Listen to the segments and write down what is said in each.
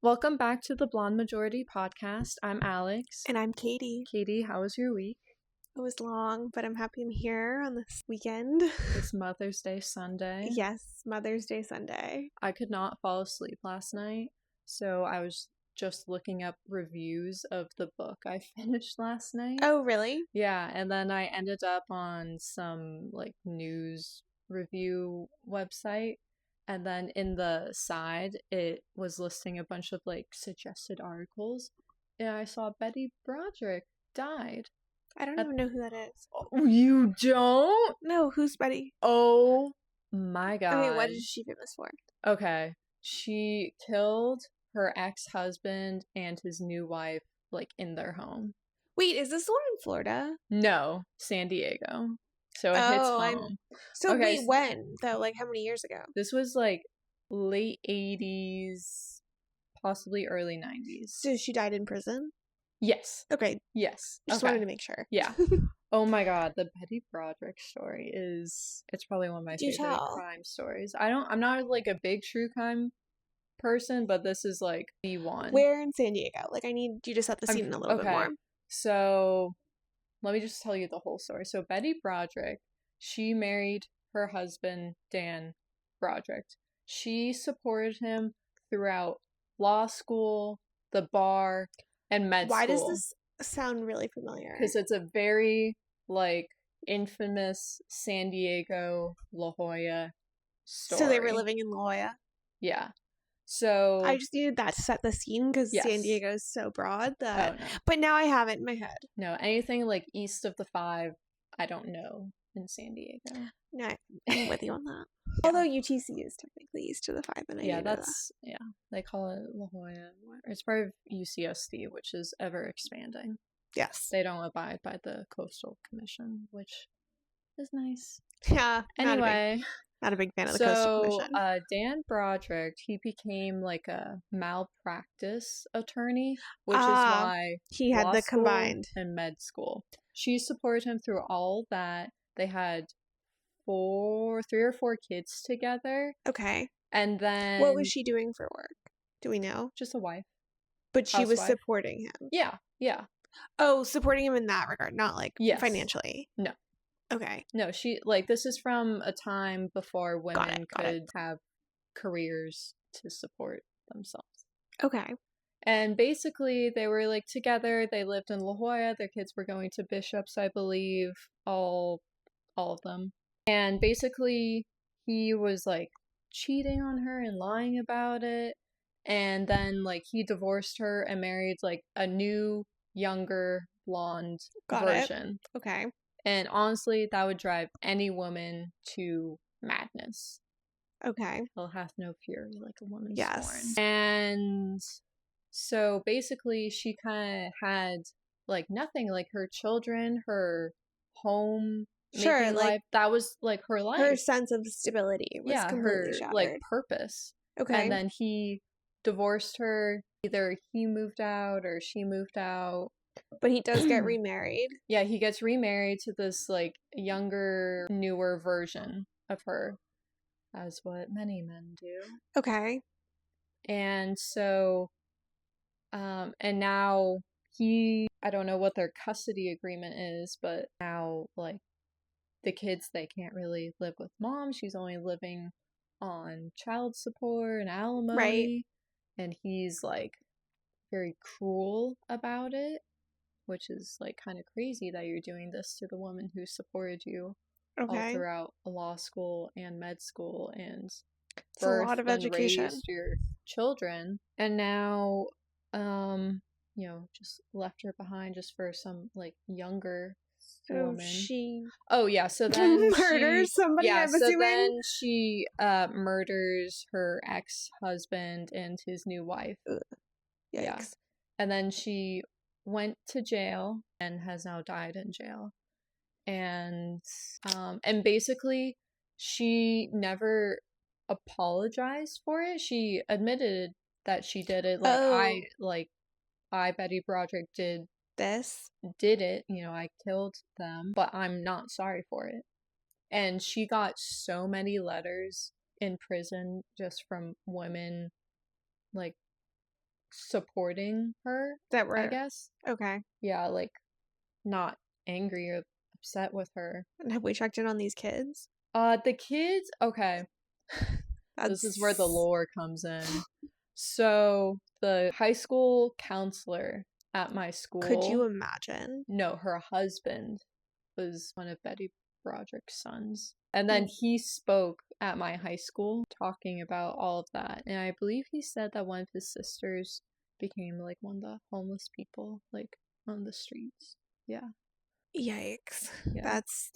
Welcome back to the Blonde Majority podcast. I'm Alex. And I'm Katie. Katie, how was your week? It was long, but I'm happy I'm here on this weekend. It's Mother's Day Sunday. Yes, Mother's Day Sunday. I could not fall asleep last night, so I was just looking up reviews of the book I finished last night. Oh, really? Yeah, and then I ended up on some news review website. And then in the side, it was listing a bunch of suggested articles. And I saw Betty Broderick died. I don't even know who that is. Oh, you don't? No, who's Betty? Oh my god. Okay, what is she famous for? Okay. She killed her ex-husband and his new wife, in their home. Wait, is this the one in Florida? No, San Diego. So it hits home. Wait, when? Though, how many years ago? This was late 80s, possibly early 90s. So she died in prison? Yes. Okay. Yes. Just wanted to make sure. Yeah. Oh my god, the Betty Broderick story it's probably one of my favorite crime stories. I'm not a big true crime person, but this is the one. Where in San Diego? I need you to set the scene a little bit more. So let me just tell you the whole story. So Betty Broderick, she married her husband, Dan Broderick. She supported him throughout law school, the bar, and med school. Why does this sound really familiar? Because it's a very, infamous San Diego, La Jolla story. So they were living in La Jolla? Yeah. So I just needed that to set the scene because San Diego is so broad that. No. But now I have it in my head. No, anything east of the 5, I don't know in San Diego. No, I'm with you on that. Yeah. Although UTC is technically east of the 5, and they call it La Jolla. It's part of UCSD, which is ever expanding. Yes, they don't abide by the Coastal Commission, which is nice. Yeah. Anyway. Not a big fan of the Coastal Commission. So, Dan Broderick, he became a malpractice attorney, which is why he had the combined and med school. She supported him through all that. They had 3 or 4 kids together. Okay. And then what was she doing for work? Do we know? Just a wife. But she was supporting him. Yeah. Oh, supporting him in that regard, not financially. No. Okay. No, she this is from a time before women could have careers to support themselves. Okay. And basically they were together, they lived in La Jolla, their kids were going to Bishop's, I believe, all of them. And basically he was cheating on her and lying about it. And then he divorced her and married a new, younger, blonde version. Okay. And honestly, that would drive any woman to madness. Okay. Hell hath no fury like a woman scorn. And so basically she kind of had nothing, her children, her home, life. That was her life. Her sense of stability was completely shattered. Purpose. Okay. And then he divorced her. Either he moved out or she moved out. But he does get remarried. Yeah, he gets remarried to this younger, newer version of her, as what many men do. Okay. And so, and now I don't know what their custody agreement is, but now the kids, they can't really live with mom. She's only living on child support and alimony. Right. And he's very cruel about it. Which is kind of crazy that you're doing this to the woman who supported you all throughout law school and med school and it's a lot of education. Raised your children, and now just left her behind just for some younger woman. So then murders somebody. Yeah, I'm assuming. Then she murders her ex-husband and his new wife. Ugh. Yikes. Yeah, and then she went to jail and has now died in jail. And basically she never apologized for it. She admitted that she did it. I Betty Broderick did it, I killed them, but I'm not sorry for it. And she got so many letters in prison just from women supporting her, That were I guess. okay. Yeah, like not angry or upset with her. And have we checked in on these kids? The kids, okay. This is where the lore comes in. So the high school counselor at my school. Could you imagine? No, her husband was one of Betty Broderick's sons. And then he spoke at my high school talking about all of that. And I believe he said that one of his sisters became like one of the homeless people, like on the streets. Yeah. Yikes. Yeah. That's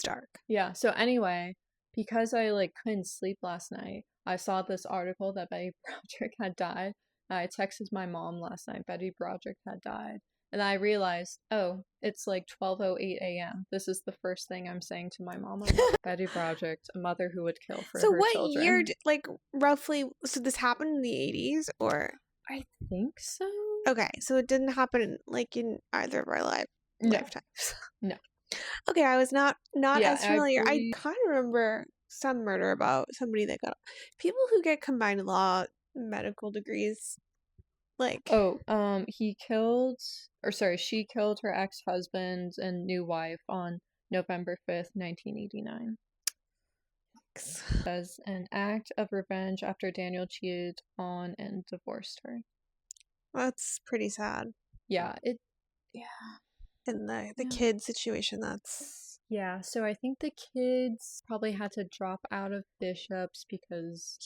dark. Yeah. So anyway, because I like couldn't sleep last night, I saw this article that Betty Broderick had died. I texted my mom last night, Betty Broderick had died. And I realized, oh, it's like 12:08 a.m. This is the first thing I'm saying to my mom. Betty Broderick, a mother who would kill for her children. So what year, like, roughly, so this happened in the 80s, or? I think so. Okay, so it didn't happen, like, in either of our lifetimes. No. Okay, I was not as familiar. I kind of remember some murder about somebody that got... People who get combined law medical degrees, like... she killed her ex-husband and new wife on November 5th, 1989. As an act of revenge after Daniel cheated on and divorced her. That's pretty sad. Yeah, And the kid situation, that's... Yeah, so I think the kids probably had to drop out of Bishop's because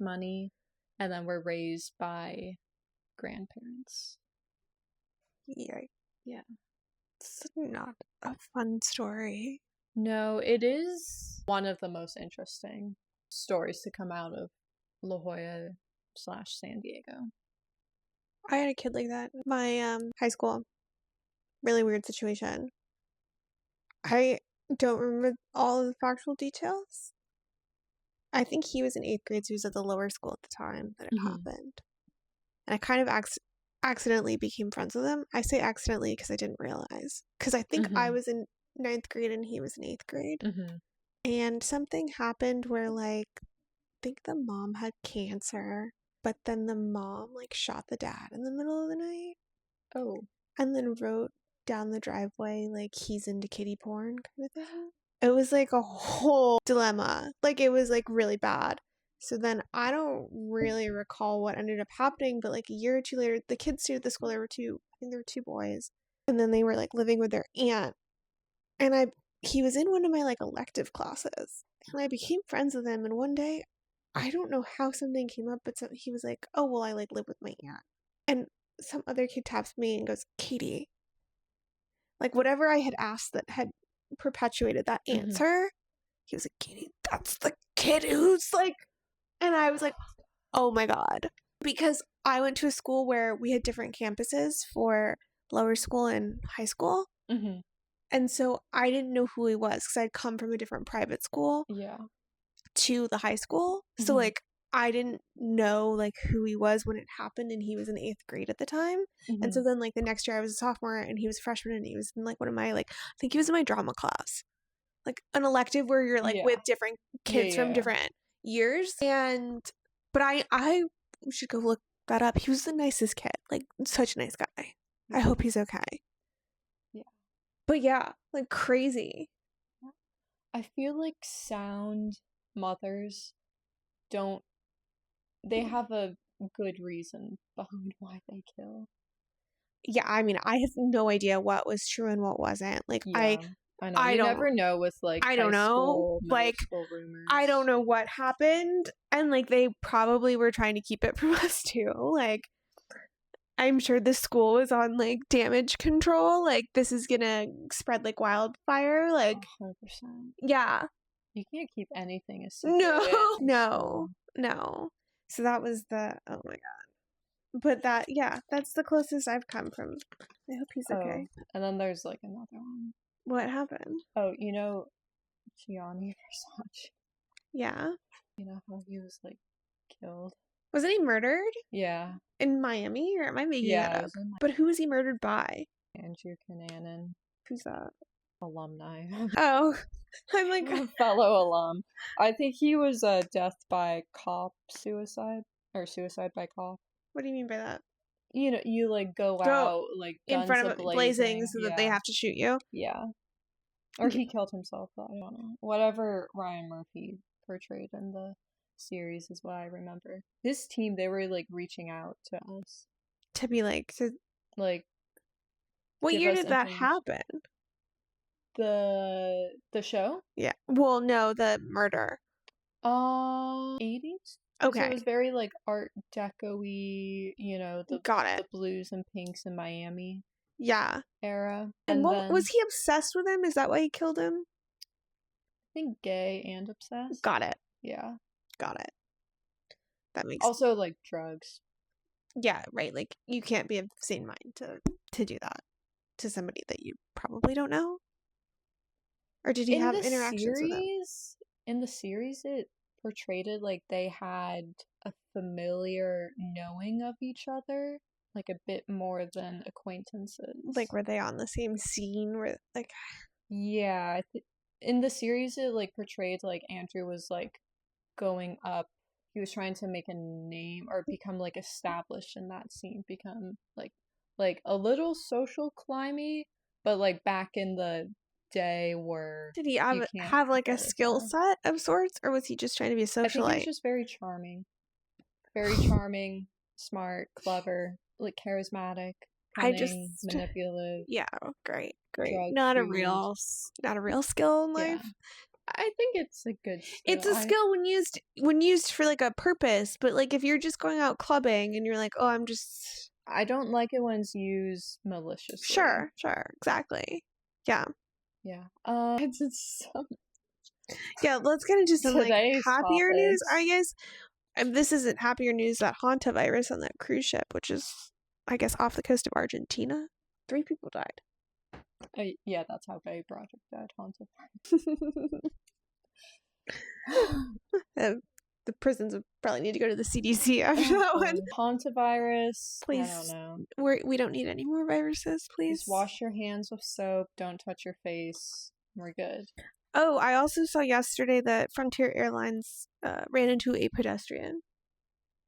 money, and then were raised by grandparents. Yeah. It's not a fun story. No, it is one of the most interesting stories to come out of La Jolla / San Diego. I had a kid like that. My high school. Really weird situation. I don't remember all of the factual details. I think he was in 8th grade, so he was at the lower school at the time that it happened. And I kind of accidentally became friends with him. I say accidentally because I didn't realize. Because I think I was in 9th grade and he was in 8th grade. And something happened where, like, I think the mom had cancer, but then the mom, like, shot the dad in the middle of the night. Oh. And then wrote down the driveway, like, he's into kiddie porn kind of thing. It was, like, a whole dilemma. Like, it was, like, really bad. So then I don't really recall what ended up happening, but, like, a year or two later, the kids stayed at the school. I think there were 2 boys. And then they were, like, living with their aunt. And he was in one of my, like, elective classes. And I became friends with him. And one day, I don't know how something came up, but he was like, oh, well, I, like, live with my aunt. And some other kid taps me and goes, Katie. Like, whatever I had asked that had perpetuated that answer, he was like, Katie, that's the kid who's, like... And I was like, oh my God. Because I went to a school where we had different campuses for lower school and high school. And so I didn't know who he was because I'd come from a different private school to the high school. So, like, I didn't know, like, who he was when it happened, and he was in 8th grade at the time. And so then, like, the next year I was a sophomore and he was a freshman, and he was in, like, one of my, like, I think he was in my drama class. Like, an elective where you're, like, with different kids from different years. But I should go look that up. He was the nicest kid. Like, such a nice guy. I hope he's okay. Yeah. But yeah, like, crazy. I feel like sound mothers they have a good reason behind why they kill. Yeah, I mean, I have no idea what was true and what wasn't. Like, I know. You never know with, like, I don't know. Like, rumors. I don't know what happened. And, like, they probably were trying to keep it from us, too. Like, I'm sure the school was on, like, damage control. Like, this is gonna spread like wildfire. Like, 100%. Yeah. You can't keep anything a secret. No. So that was oh my God. But that's the closest I've come from. I hope he's okay. And then there's, like, another one. What happened? Oh, you know Gianni Versace? Yeah. You know how he was, like, killed? Wasn't he murdered? Yeah. In Miami? Or am I making that up? But who was he murdered by? Andrew Cunanan. Who's that? Alumni. Oh. I'm like... a fellow alum. I think he was death by cop suicide. Or suicide by cop. What do you mean by that? You know, you like go Go out like in guns front of blazing a-blazing. so that they have to shoot you. Yeah. Or he killed himself, I don't know. Whatever Ryan Murphy portrayed in the series is what I remember. His team, they were like reaching out to us. To be like, Like, what give year us did that information. happen? The show? Yeah. Well, no, the murder. 80s? So Okay. it was very like Art Deco-y, you know, Got it. the blues and pinks in Miami Yeah. era. And what then was he obsessed with him? Is that why he killed him? I think gay and obsessed. Got it. Yeah. Got it. That makes Also like drugs. Yeah, right. Like you can't be of sane mind to do that to somebody that you probably don't know. Or did he have interactions with him? In the series, it portrayed it like they had a familiar knowing of each other, like a bit more than acquaintances. Like, were they on the same scene? Where, like, yeah, in the series, it like portrayed like Andrew was like going up. He was trying to make a name or become like established in that scene, become like a little social climby, but like back in the day where did he have like a skill set of sorts, or was he just trying to be a socialite? I think he was just very charming, smart, clever, like charismatic, cunning, manipulative. Yeah, great. Drug not free. a real skill in life. Yeah. I think it's a good skill. It's a skill when used for like a purpose, but like if you're just going out clubbing and you're like, oh, I don't like it when it's used maliciously. Sure, exactly. Yeah. Yeah. Yeah, let's get into some like happier news. I guess this isn't happier news, that hantavirus on that cruise ship, which is, I guess, off the coast of Argentina. 3 people died. Yeah, that's how Bay Project died. The prisons would probably need to go to the CDC after that one. Hantavirus. Please, I don't know. We don't need any more viruses, please. Just wash your hands with soap. Don't touch your face. We're good. Oh, I also saw yesterday that Frontier Airlines ran into a pedestrian.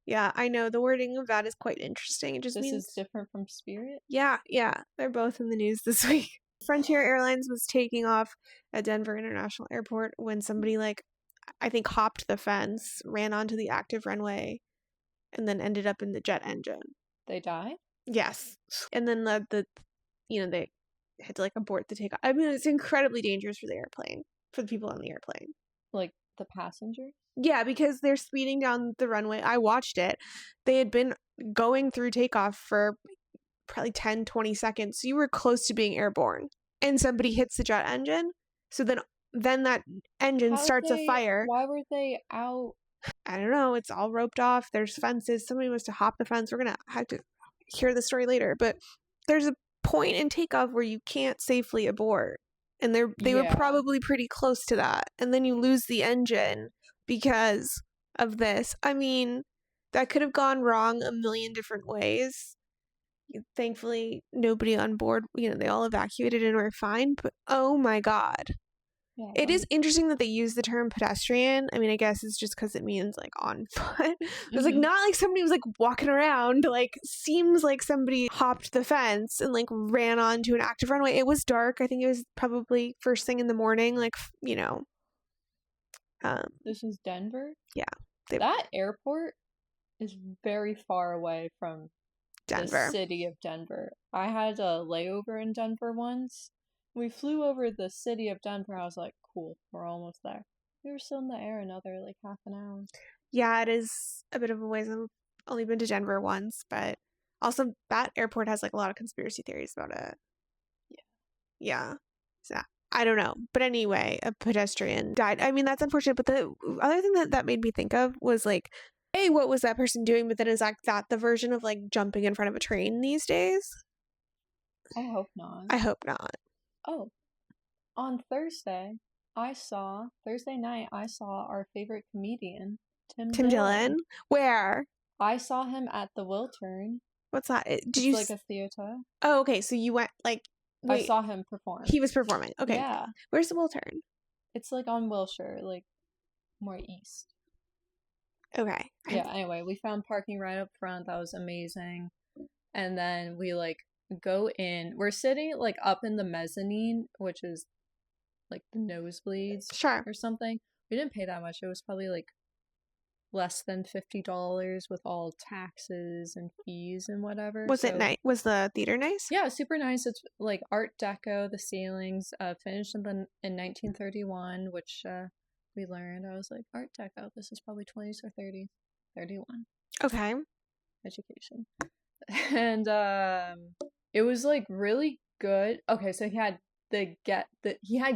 Yeah, I know. The wording of that is quite interesting. It just means... This is different from Spirit? Yeah. They're both in the news this week. Frontier Airlines was taking off at Denver International Airport when somebody, like, I think hopped the fence, ran onto the active runway, and then ended up in the jet engine. They died? Yes. And then they had to, like, abort the takeoff. I mean, it's incredibly dangerous for the airplane, for the people on the airplane. Like, the passengers? Yeah, because they're speeding down the runway. I watched it. They had been going through takeoff for probably 10, 20 seconds. So you were close to being airborne. And somebody hits the jet engine. So then that engine starts a fire. Why were they out? I don't know. It's all roped off. There's fences. Somebody must have hopped the fence. We're going to have to hear the story later. But there's a point in takeoff where you can't safely abort. And they were probably pretty close to that. And then you lose the engine because of this. I mean, that could have gone wrong a million different ways. Thankfully, nobody on board, they all evacuated and were fine. But oh my God. Yeah, it is interesting that they use the term pedestrian. I mean, I guess it's just because it means like on foot. It's like not like somebody was like walking around. Like, seems like somebody hopped the fence and like ran onto an active runway. It was dark. I think it was probably first thing in the morning. Like, this is Denver? Yeah. That airport is very far away from Denver. The city of Denver. I had a layover in Denver once. We flew over the city of Denver. I was like, cool, we're almost there. We were still in the air another like half an hour. Yeah, it is a bit of a ways. I've only been to Denver once, but also that airport has like a lot of conspiracy theories about it. Yeah. So I don't know. But anyway, a pedestrian died. I mean, that's unfortunate. But the other thing that made me think of was like, hey, what was that person doing? But then is like that the version of like jumping in front of a train these days? I hope not. Oh, on Thursday night, I saw our favorite comedian, Tim Dillon. Where? I saw him at the Wiltern. What's that? It's like a theater. Oh, okay. So you went like... Wait, I saw him perform. He was performing. Okay. Yeah. Where's the Wiltern? It's like on Wilshire, like more east. Okay. Yeah, anyway, we found parking right up front. That was amazing. And then we like go in. We're sitting like up in the mezzanine, which is like the nosebleeds Sure. or something. We didn't pay that much. It was probably like less than $50 with all taxes and fees and whatever. Was it nice? Was the theater nice? Yeah, super nice. It's like Art Deco, the ceilings, finished in 1931, which we learned. I was like, Art Deco, this is probably 20s or 30s. 31. Okay. Education. And it was like really good. Okay, so he had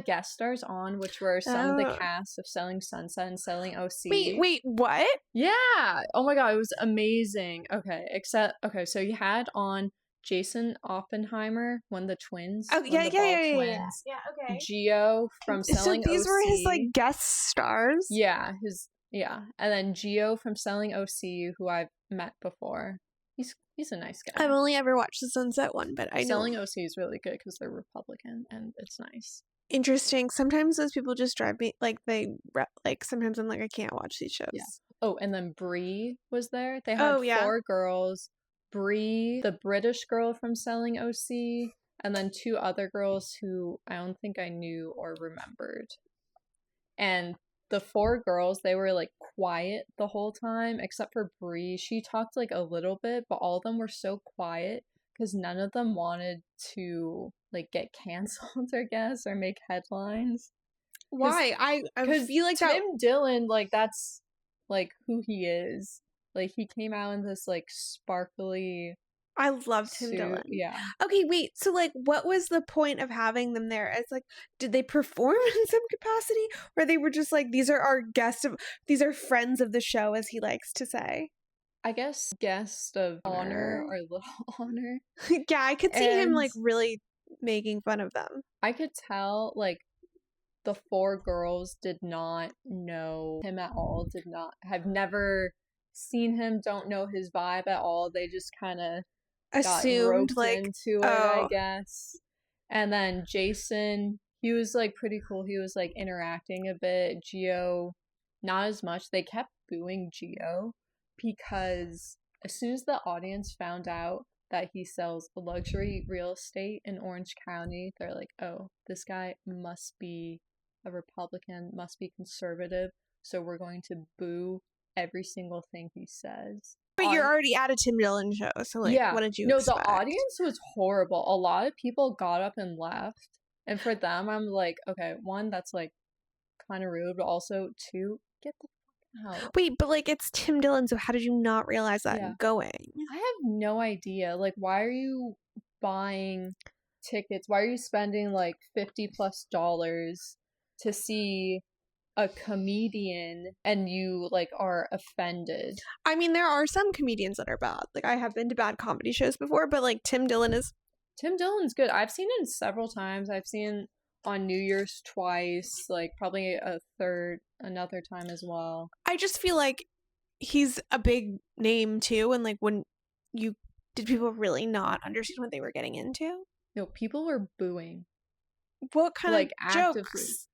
guest stars on, which were some of the cast of Selling Sunset and Selling OC. Wait, what? Yeah. Oh my god, it was amazing. Okay, so you had on Jason Oppenheimer, one of the twins. Oh, yeah. Yeah, okay. Gio from Selling OC. So these were his like guest stars? Yeah, and then Gio from Selling OC, who I've met before. He's a nice guy. I've only ever watched the Sunset one, but I know Selling OC is really good because they're Republican and it's nice. Interesting. Sometimes those people just drive me like sometimes I'm like I can't watch these shows. Yeah. Oh, and then Bree was there. They had 4 girls. Bree, the British girl from Selling OC, and then 2 other girls who I don't think I knew or remembered. And the 4 girls, they were like quiet the whole time, except for Bree. She talked like a little bit, but all of them were so quiet because none of them wanted to like get canceled, I guess, or make headlines. Why? I feel like Tim Dillon, like that's like who he is. Like he came out in this like sparkly. I love Tim Dillon. Yeah. Okay, wait. So, like, what was the point of having them there? It's like, did they perform in some capacity, or they were just like, these are our these are friends of the show, as he likes to say? I guess guest of honor or little honor. Yeah, I could see him like really making fun of them. I could tell like the 4 girls did not know him at all. Have never seen him. Don't know his vibe at all. They just kind of assumed like into it, I guess. And then Jason, he was like pretty cool. He was like interacting a bit. Gio, not as much. They kept booing Gio because as soon as the audience found out that he sells luxury real estate in Orange County, they're like, oh, this guy must be a Republican, must be conservative, so we're going to boo every single thing he says. But you're already at a Tim Dillon show, so like, what did you expect? The audience was horrible. A lot of people got up and left, and for them, I'm like, okay, 1, that's like kind of rude, but also 2, get the fuck out. Wait, but like, it's Tim Dillon, so how did you not realize that going? I have no idea. Like, why are you buying tickets? Why are you spending like $50+ to see a comedian and you like are offended? I mean, there are some comedians that are bad. Like, I have been to bad comedy shows before, but like Tim Dillon's good. I've seen him several times. I've seen on New Year's twice, like probably another time as well. I just feel like he's a big name too, and like did people really not understand what they were getting into? No, people were booing. What kind like of actively jokes?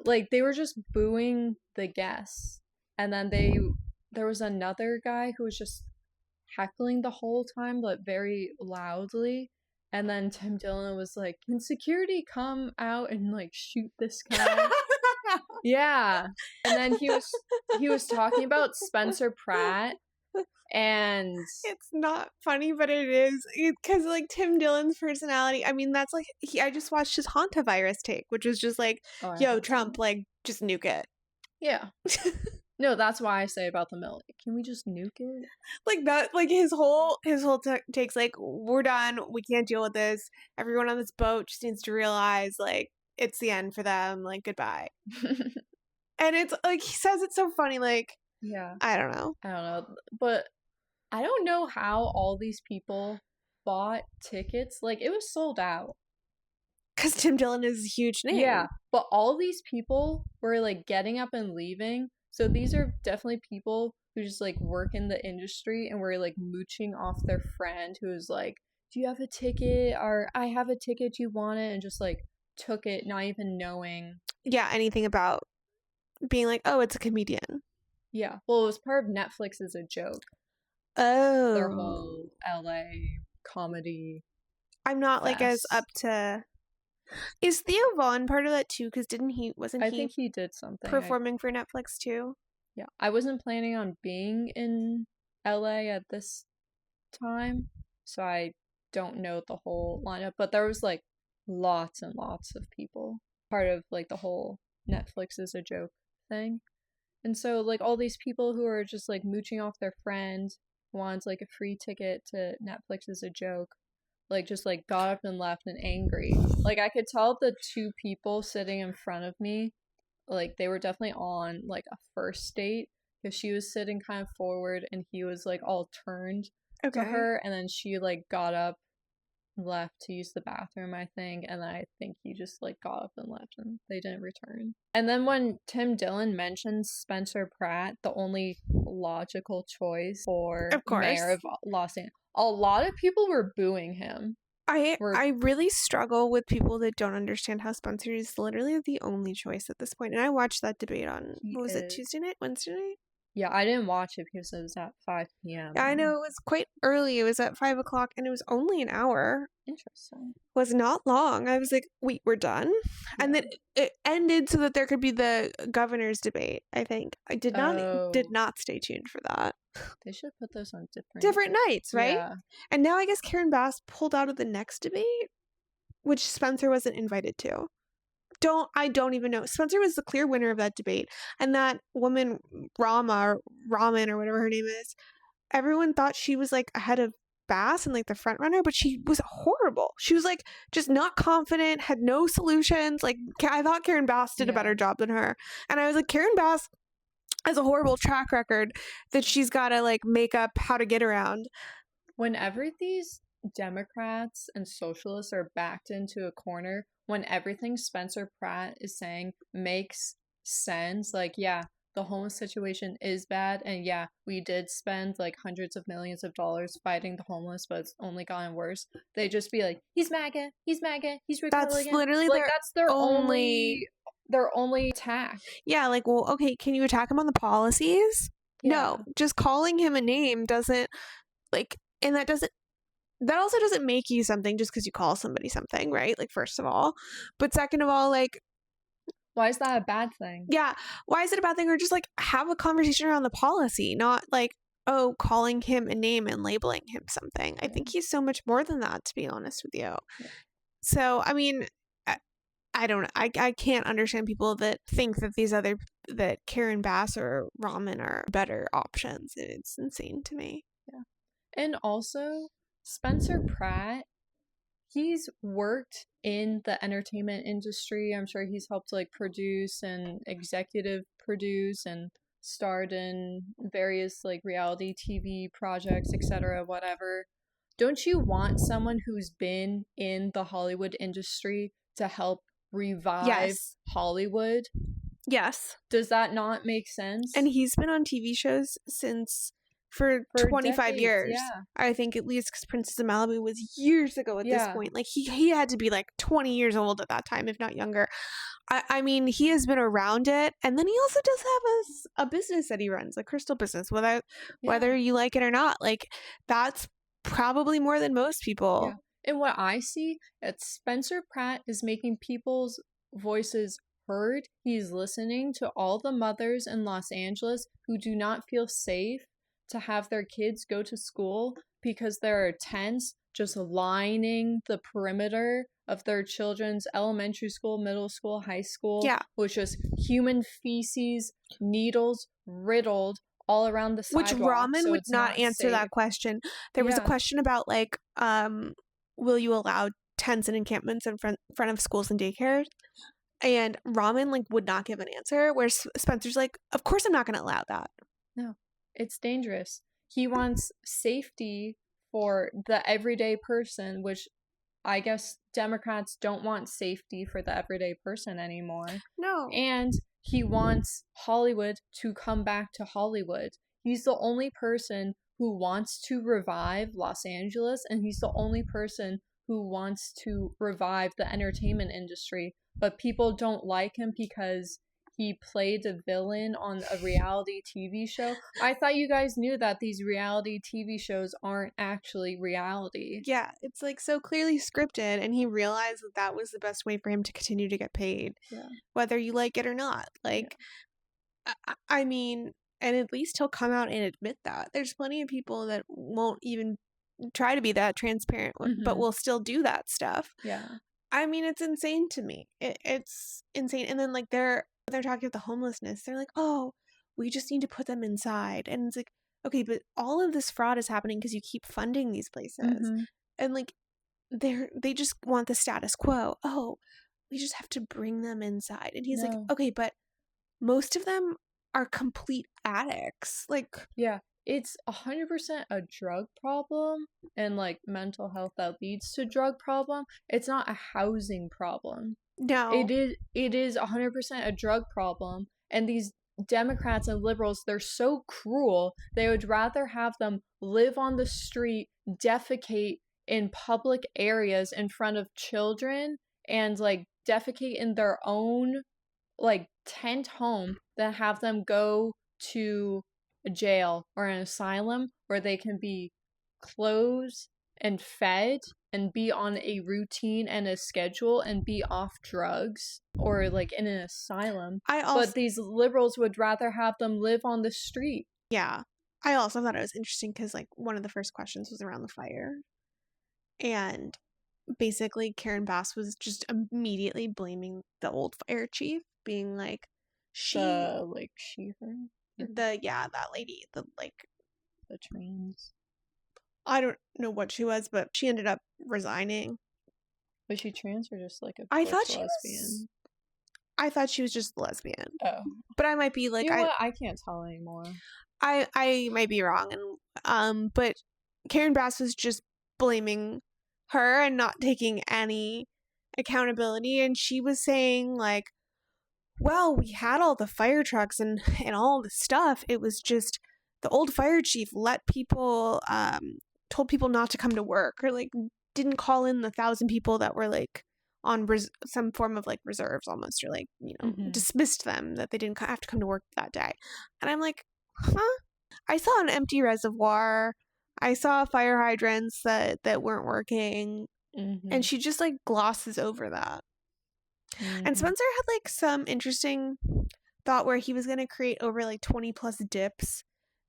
Like they were just booing the guests, and then there was another guy who was just heckling the whole time but very loudly, and then Tim Dillon was like, can security come out and like shoot this guy? Yeah. And then he was talking about Spencer Pratt, and it's not funny, but it is, because like Tim Dillon's personality, I mean, that's like I just watched his Hantavirus take, which was just like, yo, Trump, like, just nuke it. Yeah. No, that's why I say about the mill. Can we just nuke it? Like that, like his whole takes like, we're done. We can't deal with this. Everyone on this boat just needs to realize like it's the end for them. Like, goodbye. And it's like he says it so funny. Like, yeah, I don't know, but I don't know how all these people bought tickets. Like, it was sold out. Because Tim Dillon is a huge name. Yeah, but all these people were like getting up and leaving. So these are definitely people who just like work in the industry and were like mooching off their friend who was like, do you have a ticket? Or I have a ticket, do you want it? And just like took it, not even knowing. Yeah, anything about being like, oh, it's a comedian. Yeah. Well, it was part of Netflix as a joke. Their Oh. whole LA comedy I'm not like as fest. up to. Is Theo Vaughn part of that too? Because wasn't I he think he did something. performing for Netflix too? Yeah. I wasn't planning on being in LA at this time, so I don't know the whole lineup, but there was like lots and lots of people part of like the whole Netflix is a joke thing. And so like all these people who are just like mooching off their friend wants like a free ticket to Netflix is a joke, like just like got up and left and angry. Like I could tell the two people sitting in front of me, like they were definitely on like a first date because she was sitting kind of forward and he was like all turned to Okay. her, and then she like got up, left to use the bathroom, I think, and then I think he just like got up and left and they didn't return. And then when Tim Dillon mentions Spencer Pratt, the only logical choice for Of course. mayor of Los Angeles, a lot of people were booing him. I really struggle with people that don't understand how Spencer is literally the only choice at this point. And I watched that debate on, what was it, Tuesday night? Wednesday night? Yeah, I didn't watch it because it was at 5 p.m. Yeah, I know it was quite early. It was at 5 o'clock and it was only an hour. Interesting. It was not long. I was like, wait, we're done? Yeah. And then it ended so that there could be the governor's debate, I think. I did not stay tuned for that. They should put those on different nights, right? Yeah. And now I guess Karen Bass pulled out of the next debate, which Spencer wasn't invited to. I don't even know. Spencer was the clear winner of that debate. And that woman, Raman or whatever her name is, everyone thought she was like ahead of Bass and like the front runner, but she was horrible. She was like just not confident, had no solutions. Like I thought Karen Bass did a better job than her. And I was like, Karen Bass has a horrible track record that she's got to like make up how to get around. Whenever these Democrats and socialists are backed into a corner, when everything Spencer Pratt is saying makes sense, like, yeah, the homeless situation is bad, and yeah, we did spend like hundreds of millions of dollars fighting the homeless, but it's only gotten worse. They just be like, he's MAGA, he's Republican. That's literally like that's their only attack. Yeah, like, well, okay, can you attack him on the policies? Yeah. No, just calling him a name doesn't like, and that also doesn't make you something just because you call somebody something, right? Like, first of all, but second of all, like, why is that a bad thing? Yeah, why is it a bad thing? Or just like have a conversation around the policy, not like, oh, calling him a name and labeling him something. Yeah. I think he's so much more than that, to be honest with you. Yeah. So, I mean, I don't know. I can't understand people that think that that Karen Bass or Raman are better options. It's insane to me. Yeah. And also, Spencer Pratt, he's worked in the entertainment industry. I'm sure he's helped like produce and executive produce and starred in various like reality TV projects, etc., whatever. Don't you want someone who's been in the Hollywood industry to help revive Hollywood? Yes. Does that not make sense? And he's been on TV shows for 25 decades, years. Yeah. I think at least because Princess of Malibu was years ago at this point. Like he had to be like 20 years old at that time, if not younger. I mean, he has been around it. And then he also does have a business that he runs, a crystal business, whether you like it or not. Like that's probably more than most people. Yeah. And what I see, it's Spencer Pratt is making people's voices heard. He's listening to all the mothers in Los Angeles who do not feel safe to have their kids go to school because there are tents just lining the perimeter of their children's elementary school, middle school, high school, with just human feces, needles riddled all around the sidewalk. Which Raman would not answer that question. There was a question about like, will you allow tents and encampments in front of schools and daycares? And Raman like would not give an answer, where Spencer's like, of course I'm not going to allow that. No. It's dangerous. He wants safety for the everyday person, which I guess Democrats don't want safety for the everyday person anymore. No. And he wants Hollywood to come back to Hollywood. He's the only person who wants to revive Los Angeles, and he's the only person who wants to revive the entertainment industry. But people don't like him because he played a villain on a reality TV show. I thought you guys knew that these reality TV shows aren't actually reality. Yeah, it's like so clearly scripted, and he realized that that was the best way for him to continue to get paid, whether you like it or not. Like, I mean, and at least he'll come out and admit that. There's plenty of people that won't even try to be that transparent, but will still do that stuff. Yeah. I mean, it's insane to me. It's insane. And then like they're talking about the homelessness. They're like, oh, we just need to put them inside. And it's like, okay, but all of this fraud is happening because you keep funding these places. And like they just want the status quo. Oh, we just have to bring them inside. And he's like, okay, but most of them are complete addicts. Like, yeah, it's 100% a drug problem and like mental health that leads to drug problem. It's not a housing problem. No. It is 100% a drug problem. And these Democrats and liberals, they're so cruel. They would rather have them live on the street, defecate in public areas in front of children, and like defecate in their own like tent home than have them go to a jail or an asylum where they can be closed and fed and be on a routine and a schedule and be off drugs or like in an asylum. But these liberals would rather have them live on the street. Yeah. I also thought it was interesting because like one of the first questions was around the fire. And basically Karen Bass was just immediately blaming the old fire chief, being like, that lady, the trans. I don't know what she was, but she ended up resigning. Was she trans or just like a I thought she was just lesbian. Oh. But I might be like, you know what? I can't tell anymore. I might be wrong, and but Karen Bass was just blaming her and not taking any accountability, and she was saying like, well, we had all the fire trucks and all the stuff. It was just the old fire chief let people told people not to come to work, or like didn't call in the 1,000 people that were like on some form of like reserves almost, or like, you know, dismissed them, that they didn't have to come to work that day. And I'm like, huh? I saw an empty reservoir. I saw fire hydrants that weren't working. And she just like glosses over that. And Spencer had like some interesting thought where he was going to create over like 20 plus dips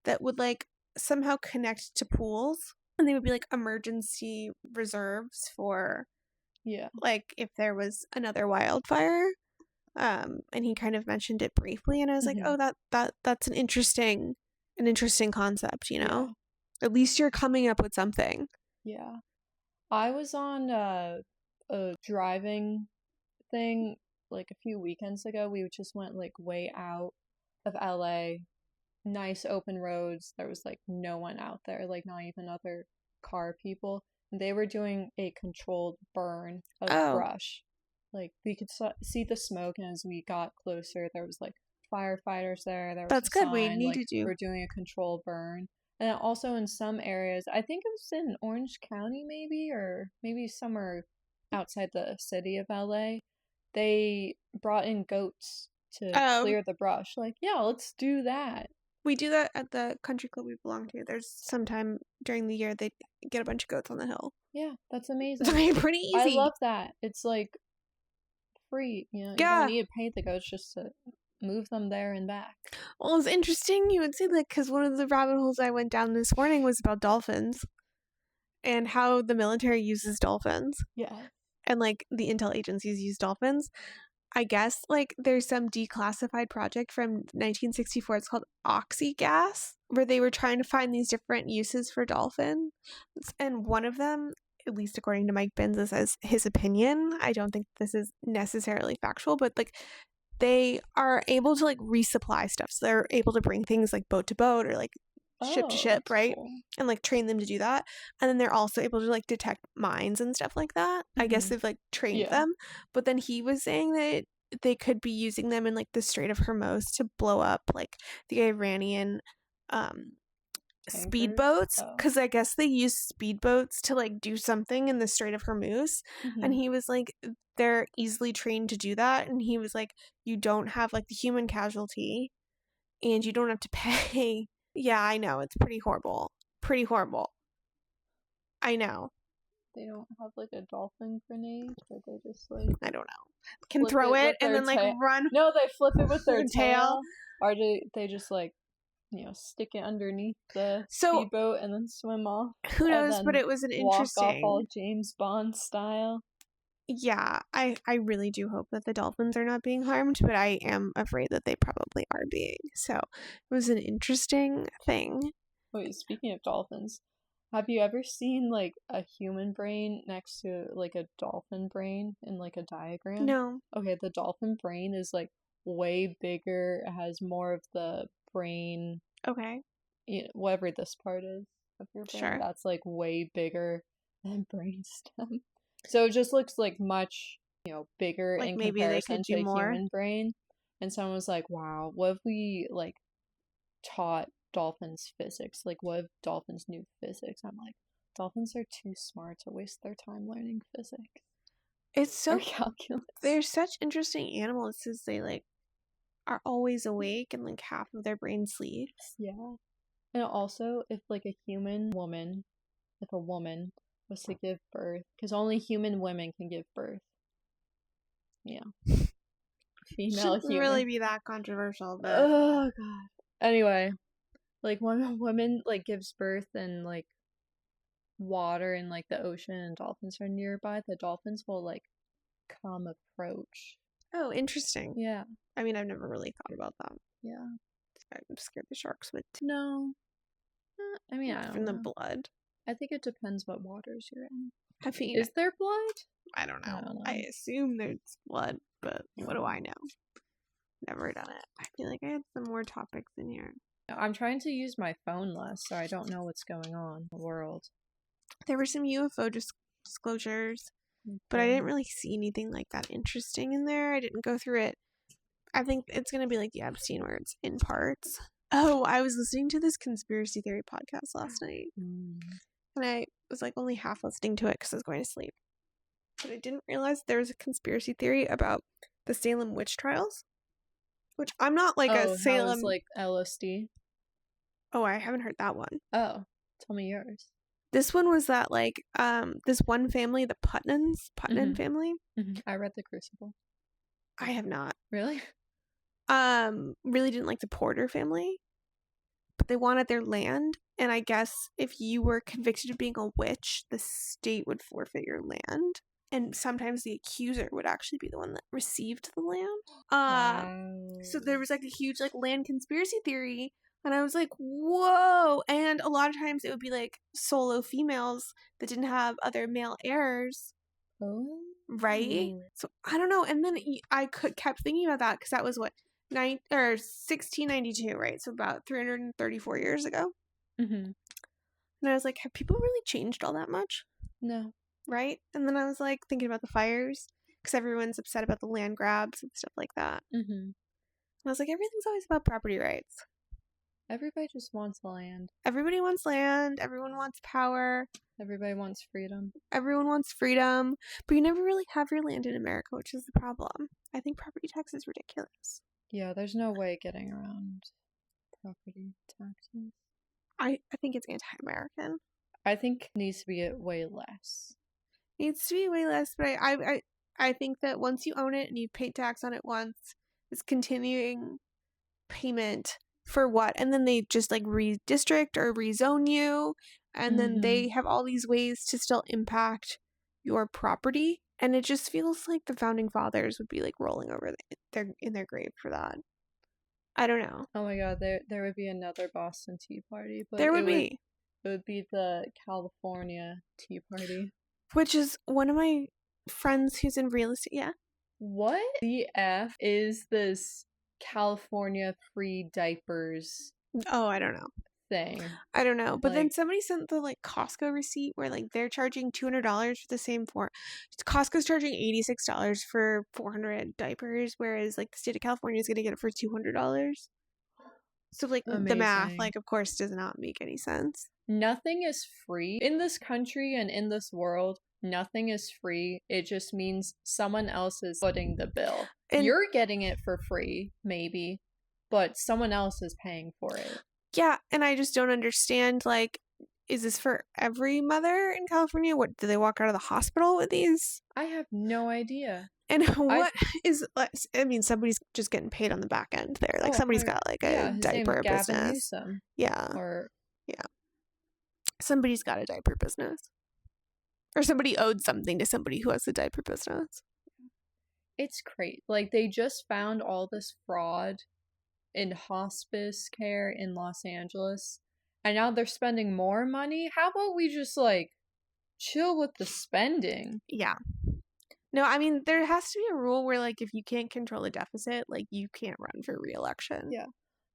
that would like somehow connect to pools, and they would be like emergency reserves for like if there was another wildfire. And he kind of mentioned it briefly, and I was like, oh, that's an interesting concept, you know. At least you're coming up with something. Yeah. I was on a driving thing like a few weekends ago. We just went like way out of LA, nice open roads. There was like no one out there, like not even other car people. And they were doing a controlled burn of brush. Like we could see the smoke, and as we got closer, there was like firefighters there. That's good. Sign, we need like, to do. We're doing a controlled burn. And also in some areas, I think it was in Orange County maybe, or maybe somewhere outside the city of LA, they brought in goats to clear the brush. Like, yeah, let's do that. We do that at the country club we belong to. There's sometime during the year they get a bunch of goats on the hill. Yeah, that's amazing. It's pretty easy. I love that. It's like free, you know. You don't need to pay the goats just to move them there and back. Well, it's interesting you would say that, because one of the rabbit holes I went down this morning was about dolphins and how the military uses dolphins. Yeah. And like the intel agencies use dolphins. I guess like there's some declassified project from 1964. It's called Oxygas, where they were trying to find these different uses for dolphins. And one of them, at least according to Mike Binns, as his opinion, I don't think this is necessarily factual, but like they are able to like resupply stuff. So they're able to bring things like boat to boat or like ship to ship, right? Cool. And like train them to do that. And then they're also able to like detect mines and stuff like that. I guess they've like trained them. But then he was saying that they could be using them in like the Strait of Hormuz to blow up like the Iranian Tankers? speedboats, Oh. because I guess they use speedboats to like do something in the Strait of Hormuz. And he was like, they're easily trained to do that. And he was like, you don't have like the human casualty and you don't have to pay. Yeah, I know. It's pretty horrible. Pretty horrible. I know. They don't have like a dolphin grenade, or they just like I don't know. Can flip throw it with and their then like run. No, they flip it with their Their tail. tail, or do they just like stick it underneath the So- speedboat and then swim off? Who and knows? then But it was an walk off all interesting. James Bond style. Yeah, I really do hope that the dolphins are not being harmed, but I am afraid that they probably are being. So it was an interesting thing. Wait, speaking of dolphins, have you ever seen like a human brain next to like a dolphin brain in like a diagram? No. Okay, the dolphin brain is like way bigger. It has more of the brain, Okay. whatever this part is of your brain. Sure. That's like way bigger than brainstem. So it just looks like much, bigger Like in maybe they comparison could to do a more. human brain. And someone was like, wow, what if we like taught dolphins physics? Like, what if dolphins knew physics? I'm like, dolphins are too smart to waste their time learning physics It's or so calculus. they're such interesting animals because they like are always awake and like half of their brain sleeps. Yeah. And also, if like a woman was to give birth, because only human women can give birth. Yeah. Female Shouldn't human. really be that controversial, but Oh god. Anyway, like when a woman like gives birth in like water in like the ocean and dolphins are nearby, the dolphins will like come approach. oh, interesting. Yeah. I mean, I've never really thought about that. Yeah. I'm scared the sharks would too. No. I mean, I don't From the know. blood. I think it depends what waters you're in. I mean, Is there blood? I don't know. I don't know. I assume there's blood, but what do I know? Never done it. I feel like I had some more topics in here. I'm trying to use my phone less, so I don't know what's going on in the world. There were some UFO disclosures, but I didn't really see anything like that interesting in there. I didn't go through it. I think it's going to be like the Epstein where it's in parts. Oh, I was listening to this conspiracy theory podcast last night. And I was like only half listening to it because I was going to sleep. But I didn't realize there was a conspiracy theory about the Salem witch trials. Which I'm not like a Salem. How is, like LSD? Oh, I haven't heard that one. Oh, tell me yours. This one was that like this one family, the Putnam family. I read The Crucible. I have not. Really? Really didn't like the Porter family, but they wanted their land. And I guess if you were convicted of being a witch, the state would forfeit your land. And sometimes the accuser would actually be the one that received the land. Wow. So there was like a huge like land conspiracy theory. And I was like, whoa. And a lot of times it would be like solo females that didn't have other male heirs. Oh. Right? So I don't know. And then I kept thinking about that because that was what, 1692, right? So about 334 years ago. And I was like, have people really changed all that much? No. Right? And then I was like thinking about the fires because everyone's upset about the land grabs and stuff like that. And I was like, everything's always about property rights. Everybody just wants land. Everybody wants land. Everyone wants power. Everybody wants freedom. Everyone wants freedom. But you never really have your land in America, which is the problem. I think property tax is ridiculous. Yeah, there's no way getting around property taxes. I think it's anti-American. I think it needs to be way less. Needs to be way less, but I think that once you own it and you've paid tax on it once, it's continuing payment for what? And then they just like redistrict or rezone you, and then they have all these ways to still impact your property, and it just feels like the founding fathers would be like rolling over in their grave for that. I don't know. Oh my god, there would be another Boston Tea Party, but There would be. It would be the California Tea Party. Which is one of my friends who's in real estate. Yeah. What the F is this California free diapers Oh, I don't know. thing? I don't know. But then Like- somebody sent the like Costco receipt where like they're charging $200 for the same Costco's charging $86 for 400 diapers, whereas like the state of California is going to get it for $200. So, like, the math, Amazing. like, of course, does not make any sense. Nothing is free. In this country and in this world, nothing is free. It just means someone else is footing the bill. And You're getting it for free, maybe, but someone else is paying for it. yeah, and I just don't understand, like, is this for every mother in California? What, do they walk out of the hospital with these? I have no idea. And what is, I mean, somebody's just getting paid on the back end there. Like, somebody's got, like, a his diaper name's Gavin business. Newsom. Yeah. Or Somebody's got a diaper business. Or somebody owed something to somebody who has a diaper business. it's crazy. Like, they just found all this fraud in hospice care in Los Angeles, and now they're spending more money. How about we just, like, chill with the spending? Yeah. No, I mean, there has to be a rule where, like, if you can't control a deficit, like, you can't run for re-election. Yeah.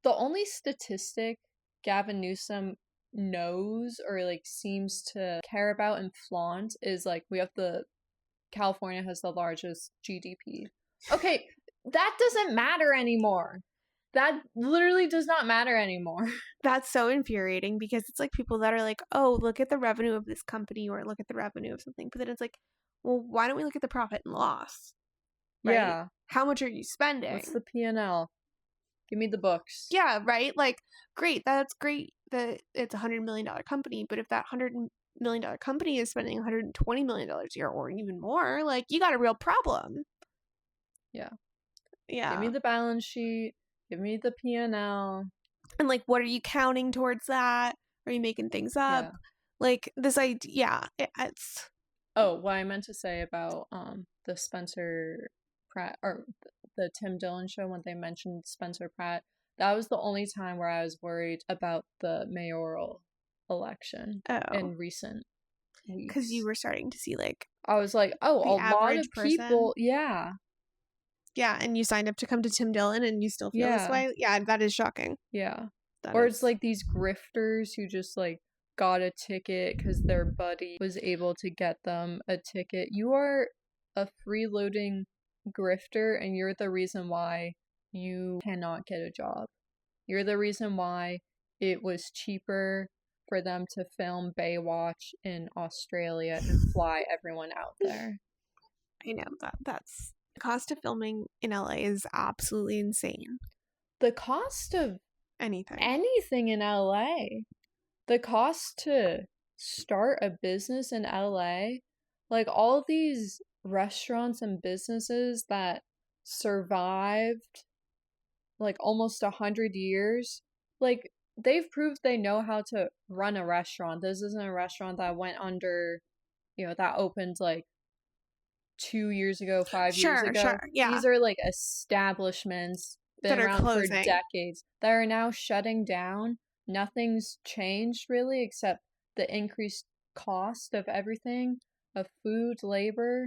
The only statistic Gavin Newsom knows or, like, seems to care about and flaunt is, like, California has the largest GDP. Okay, that doesn't matter anymore. That literally does not matter anymore. That's so infuriating because it's like people that are like, oh, look at the revenue of this company or look at the revenue of something. But then it's like, well, why don't we look at the profit and loss? Right? Yeah. How much are you spending? What's the P&L? Give me the books. Yeah, right? Like, great. That's great that it's a $100 million company. But if that $100 million company is spending $120 million a year or even more, like, you got a real problem. Yeah. Yeah. Give me the balance sheet. Give me the P&L. And, like, what are you counting towards that? Are you making things up? Yeah. Like, this idea, it's... Oh, what I meant to say about the Spencer Pratt, or the Tim Dillon show, when they mentioned Spencer Pratt, that was the only time where I was worried about the mayoral election in recent weeks. Because you were starting to see, like... I was like, oh, a lot of people, yeah. Yeah, and you signed up to come to Tim Dillon and you still feel this way? Yeah, that is shocking. Yeah. It's like these grifters who just, like, got a ticket because their buddy was able to get them a ticket. You are a freeloading grifter, and you're the reason why you cannot get a job. You're the reason why it was cheaper for them to film Baywatch in Australia and fly everyone out there. I know, that's... The cost of filming in LA is absolutely insane. The cost of anything in LA. The cost to start a business in LA, like, all these restaurants and businesses that survived, like, almost 100 years, like, they've proved they know how to run a restaurant. This isn't a restaurant that went under, that opened, like, 2 years ago, 5 years ago. Sure, yeah. These are, like, establishments been around for decades that are now shutting down. Nothing's changed really except the increased cost of everything, of food, labor,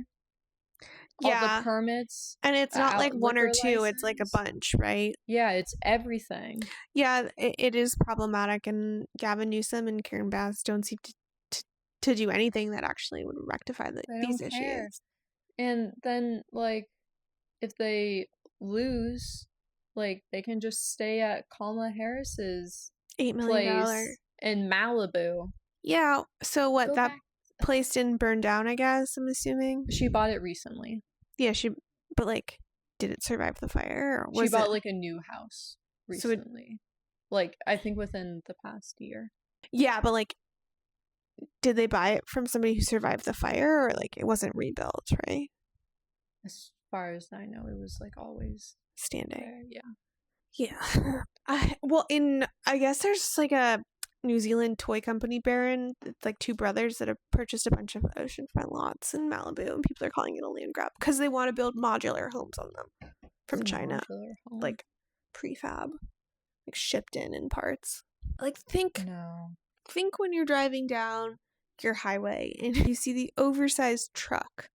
all the permits. And it's not like one or two, it's like a bunch, right? Yeah, it's everything. Yeah, it is problematic, and Gavin Newsom and Karen Bass don't seem to do anything that actually would rectify these issues. And then, like, if they lose, like, they can just stay at Kamala Harris's $8 million place in Malibu. Yeah, so what, that place didn't burn down, I guess, I'm assuming? She bought it recently. Yeah, but, like, did it survive the fire? Or she bought, like, a new house recently. Like, I think within the past year. Yeah, but, like, did they buy it from somebody who survived the fire, or, like, it wasn't rebuilt, right? As far as I know, it was, like, always standing there. Yeah. I guess there's, like, a New Zealand toy company baron. It's, like, two brothers that have purchased a bunch of oceanfront lots in Malibu, and people are calling it a land grab because they want to build modular homes on them from China, like prefab, like shipped in parts. Like, think when you're driving down your highway and you see the oversized truck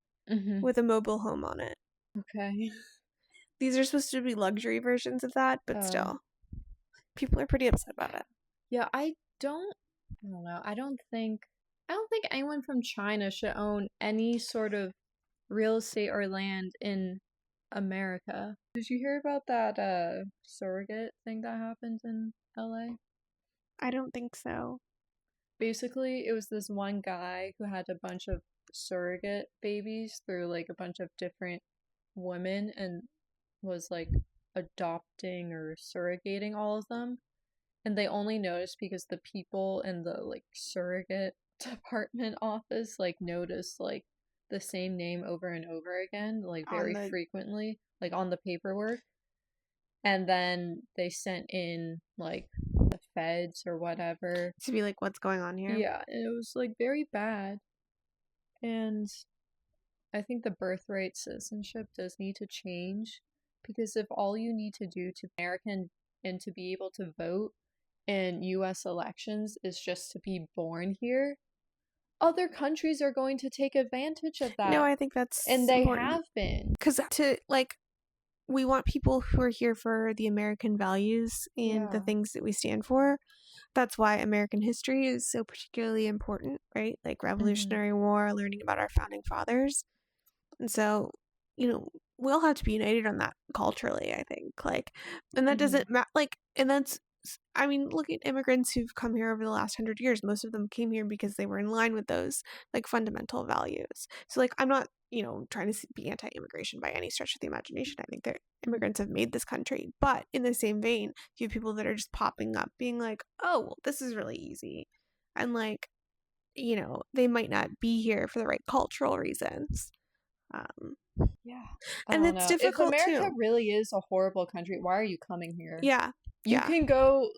with a mobile home on it. Okay. These are supposed to be luxury versions of that, but still, people are pretty upset about it. Yeah, I don't know. I don't think anyone from China should own any sort of real estate or land in America. Did you hear about that surrogate thing that happened in LA? I don't think so. Basically, it was this one guy who had a bunch of surrogate babies through like a bunch of different women and was like adopting or surrogating all of them. And they only noticed because the people in the like surrogate department office like noticed like the same name over and over again, like very frequently, like on the paperwork. And then they sent in like the feds or whatever to be like, what's going on here? Yeah, and it was like very bad. And I think the birthright citizenship does need to change because if all you need to do to be American and to be able to vote in US elections is just to be born here, other countries are going to take advantage of that. No, I think that's and they important. have been. Because we want people who are here for the American values and the Yeah. things that we stand for. That's why American history is so particularly important, right? Like Revolutionary War, learning about our founding fathers. And so, we all have to be united on that culturally, I think. Like, and that doesn't matter. Like, and that's, I mean, look at immigrants who've come here over the last 100 years. Most of them came here because they were in line with those, like, fundamental values. So, like, I'm not, trying to be anti-immigration by any stretch of the imagination. I think that immigrants have made this country. But in the same vein, you have people that are just popping up being like, oh, well, this is really easy. And, like, they might not be here for the right cultural reasons. Yeah. And it's difficult if America too. really is a horrible country, why are you coming here? Yeah. You can go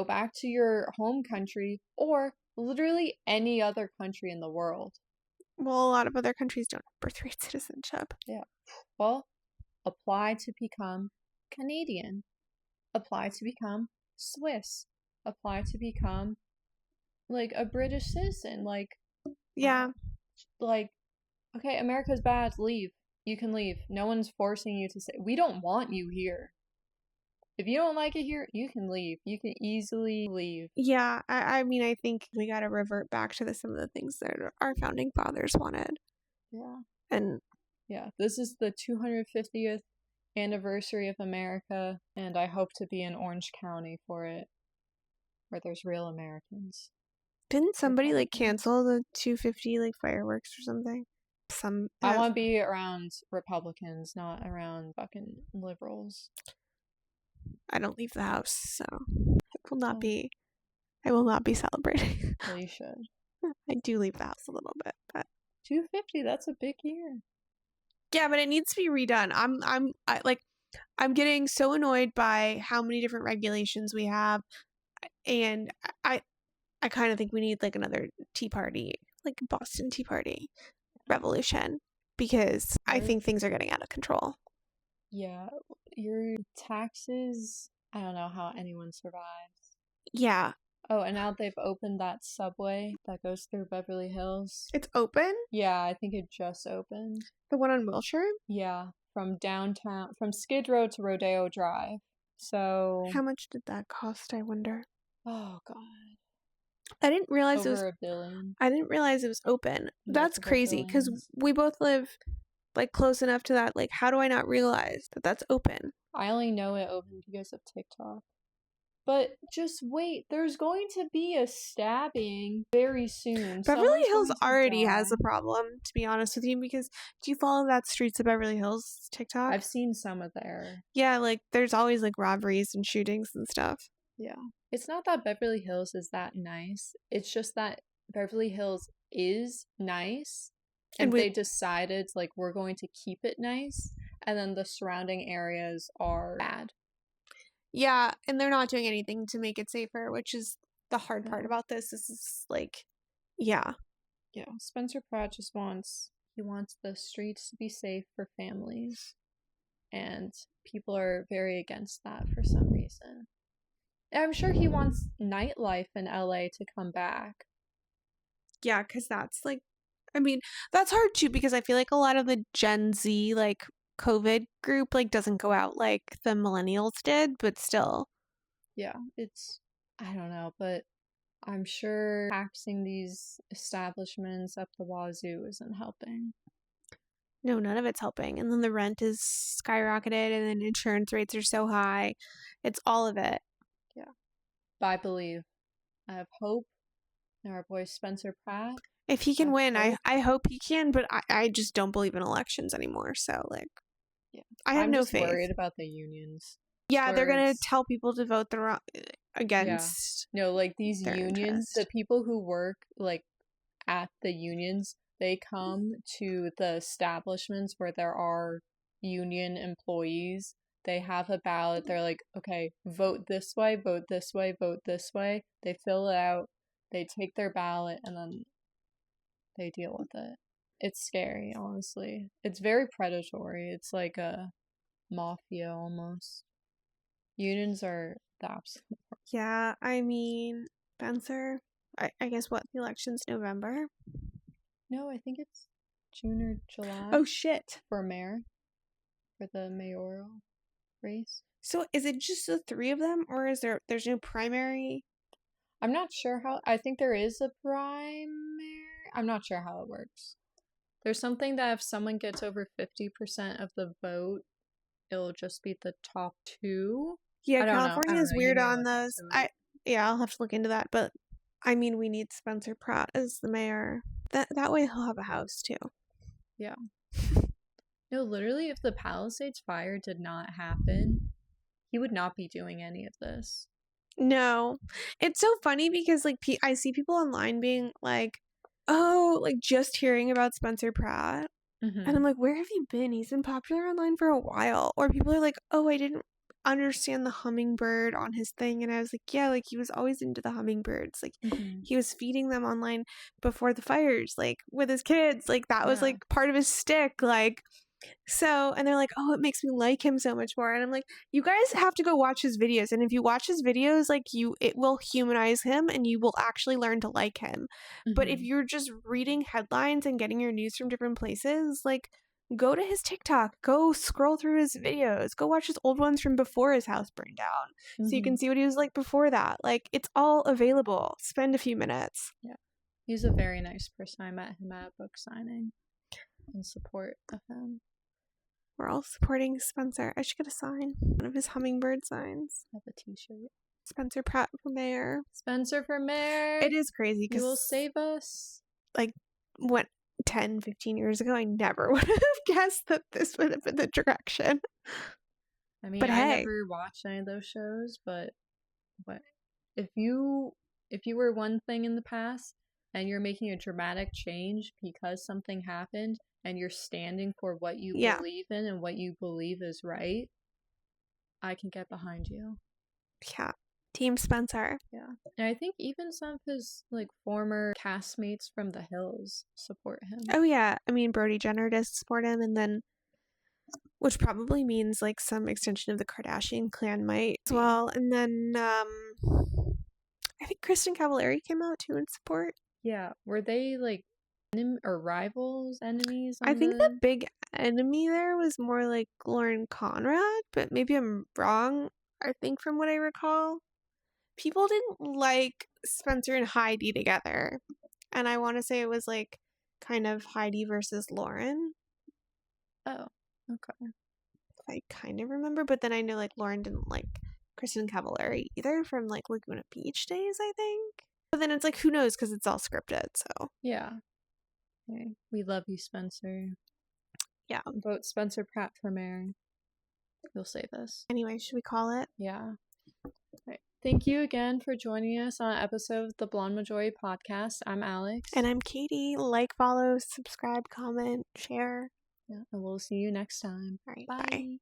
back to your home country or literally any other country in the world. Well, a lot of other countries don't have birthright citizenship. Yeah. Well, apply to become Canadian. Apply to become Swiss. Apply to become like a British citizen. Yeah. Okay, America's bad, leave. You can leave. No one's forcing you to say. We don't want you here. If you don't like it here, you can leave. You can easily leave. Yeah, I mean, I think we got to revert back to some of the things that our founding fathers wanted. Yeah. And yeah, this is the 250th anniversary of America, and I hope to be in Orange County for it, where there's real Americans. Didn't somebody cancel the 250 fireworks or something? I want to be around Republicans, not around fucking liberals. I don't leave the house, so I will not be celebrating. Well, you should. I do leave the house a little bit, but 250, that's a big year. Yeah, but it needs to be redone. I'm getting so annoyed by how many different regulations we have, and I kind of think we need another Tea Party, like Boston Tea Party revolution, because I think things are getting out of control. Yeah, your taxes, I don't know how anyone survives. Yeah. Oh, and now they've opened that subway that goes through Beverly Hills. It's open? Yeah, I think it just opened. The one on Wilshire? Yeah, from downtown, from Skid Row to Rodeo Drive. So... How much did that cost, I wonder? Oh, God. I didn't realize Over $1 billion. I didn't realize it was open. That's crazy, because we both live close enough to that. How do I not realize that that's open? I only know it opened because of TikTok. But just wait, there's going to be a stabbing very soon. Beverly Hills already has a problem, to be honest with you, because do you follow that Streets of Beverly Hills TikTok? I've seen some of there. Yeah, there's always robberies and shootings and stuff. Yeah. It's not that Beverly Hills is that nice. It's just that Beverly Hills is nice. And they decided, we're going to keep it nice. And then the surrounding areas are bad. Yeah, and they're not doing anything to make it safer, which is the hard part about this. This is yeah. Yeah, Spencer Pratt just wants the streets to be safe for families. And people are very against that for some reason. I'm sure he wants nightlife in LA to come back. Yeah, because that's that's hard too, because I feel like a lot of the Gen Z COVID group doesn't go out like the millennials did, but still. Yeah, I don't know, but I'm sure taxing these establishments up the wazoo isn't helping. No, none of it's helping. And then the rent is skyrocketed, and then insurance rates are so high. It's all of it. Yeah. But I believe. I have hope in our boy Spencer Pratt. If he can win, hope. I hope he can, but I just don't believe in elections anymore. So, like, Yeah. I have I'm no just faith. worried about the unions. Yeah, they're going to Words. tell people to vote the wrong against. Yeah. No, like these their unions, interest. the people who work like at the unions, they come to the establishments where there are union employees. They have a ballot. They're like, okay, vote this way, vote this way, vote this way. They fill it out. They take their ballot and then they deal with it. It's scary, honestly. It's very predatory. It's like a mafia almost. Unions are the absolute. Yeah, I mean, Spencer, I guess what? The election's November? No, I think it's June or July. Oh, shit. For mayor. For the mayoral race. So is it just the three of them, or there's no primary? I'm not sure how. I think there is a primary. I'm not sure how it works. There's something that if someone gets over 50% of the vote, it'll just be the top two. Yeah, I don't California know. is weird on those. I'll have to look into that, but I mean, we need Spencer Pratt as the mayor. That way he'll have a house too. Yeah. No, literally, if the Palisades fire did not happen, he would not be doing any of this. No. It's so funny because, like, I see people online being like, oh, like, just hearing about Spencer Pratt. Mm-hmm. And I'm like, where have you been? He's been popular online for a while. Or people are like, oh, I didn't understand the hummingbird on his thing. And I was like, yeah, like, he was always into the hummingbirds. Like, he was feeding them online before the fires, like, with his kids. Like, that was, like, part of his stick. Like, so, and they're like, oh, it makes me like him so much more. And I'm like, you guys have to go watch his videos. And if you watch his videos, like, it will humanize him and you will actually learn to like him. Mm-hmm. But if you're just reading headlines and getting your news from different places, like, go to his TikTok, go scroll through his videos, go watch his old ones from before his house burned down. So you can see what he was like before that. Like, it's all available. Spend a few minutes. Yeah. He's a very nice person. I met him at a book signing in support of him. We're all supporting Spencer. I should get a sign. One of his hummingbird signs. I have a t-shirt. Spencer Pratt for mayor. Spencer for mayor. It is crazy because he will save us. Like, what, 10, 15 years ago, I never would have guessed that this would have been the direction. I mean, I never watched any of those shows, but what if you were one thing in the past and you're making a dramatic change because something happened and you're standing for what you believe in and what you believe is right, I can get behind you. Yeah. Team Spencer. Yeah. And I think even some of his, like, former castmates from The Hills support him. Oh, yeah. I mean, Brody Jenner does support him, and then, which probably means, like, some extension of the Kardashian clan might as well. And then, I think Kristen Cavallari came out, too, in support. Yeah. Were they, like, rivals, enemies? I think the big enemy there was more like Lauren Conrad, but maybe I'm wrong. I think from what I recall, people didn't like Spencer and Heidi together, and I want to say it was like kind of Heidi versus Lauren. Oh, okay. I kind of remember, but then I know like Lauren didn't like Kristen Cavallari either from like Laguna Beach days, I think. But then it's like, who knows, because it's all scripted, so. Yeah. Okay. We love you, Spencer. Yeah. Vote Spencer Pratt for mayor. You'll save us. Anyway, should we call it? Yeah. Right. Thank you again for joining us on an episode of the Blonde Majority podcast. I'm Alex. And I'm Katie. Like, follow, subscribe, comment, share. Yeah, and we'll see you next time. All right, bye.